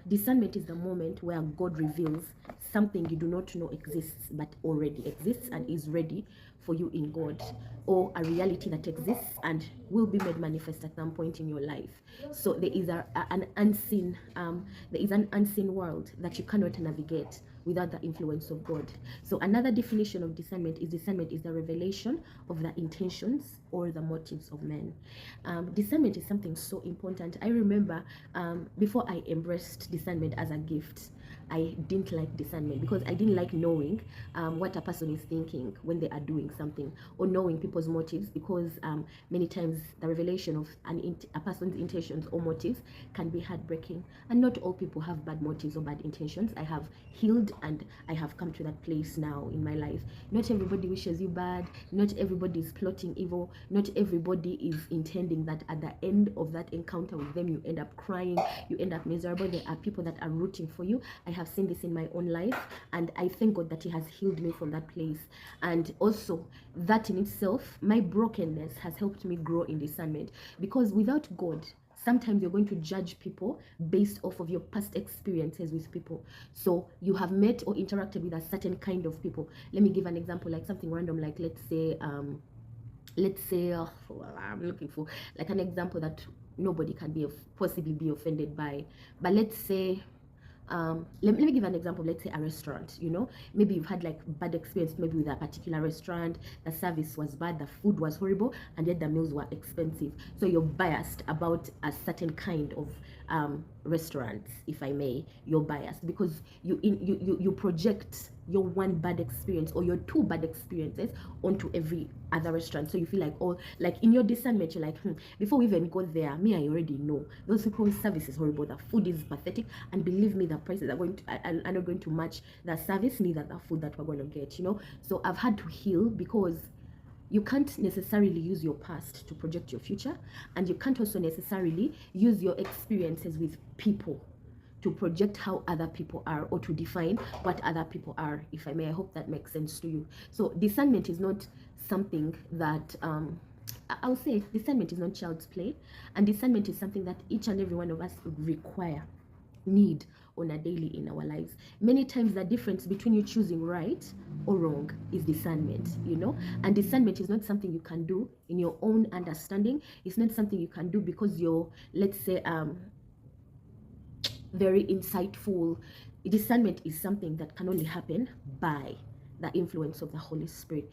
discernment is the moment where God reveals something you do not know exists but already exists and is ready for you in God, or a reality that exists and will be made manifest at some point in your life. So there is an unseen there is an unseen world that you cannot navigate without the influence of God. So another definition of discernment is the revelation of the intentions or the motives of men. Discernment is something so important. I remember before I embraced discernment as a gift, I didn't like discernment because I didn't like knowing what a person is thinking when they are doing something, or knowing people's motives, because many times the revelation of a person's intentions or motives can be heartbreaking. And not all people have bad motives or bad intentions. I have healed and I have come to that place now in my life. Not everybody wishes you bad. Not everybody is plotting evil. Not everybody is intending that at the end of that encounter with them you end up crying, you end up miserable. There are people that are rooting for you. I have seen this in my own life, and I thank God that He has healed me from that place. And also, that in itself, my brokenness has helped me grow in discernment, because without God, sometimes you're going to judge people based off of your past experiences with people. So you have met or interacted with a certain kind of people. Let me give an example, like something random, like let's say I'm looking for like an example that nobody can possibly be offended by. But let's say let me give an example. Let's say a restaurant, maybe you've had like bad experience maybe with a particular restaurant. The service was bad, the food was horrible, and yet the meals were expensive. So you're biased about a certain kind of restaurants, if I may. You're biased because you project your one bad experience or your two bad experiences onto every other restaurant. So you feel like, oh, like in your discernment, you're like, before we even go there, me, I already know those people's service is horrible, the food is pathetic, and believe me, the prices are not going to match the service, neither the food that we're going to get. So I've had to heal, because you can't necessarily use your past to project your future, and you can't also necessarily use your experiences with people to project how other people are, or to define what other people are, if I may. I hope that makes sense to you. So discernment is not something that I'll say discernment is not child's play, and discernment is something that each and every one of us require, need on a daily in our lives. Many times the difference between you choosing right or wrong is discernment, and discernment is not something you can do in your own understanding. It's not something you can do because you're, let's say, very insightful. Discernment is something that can only happen by the influence of the Holy Spirit.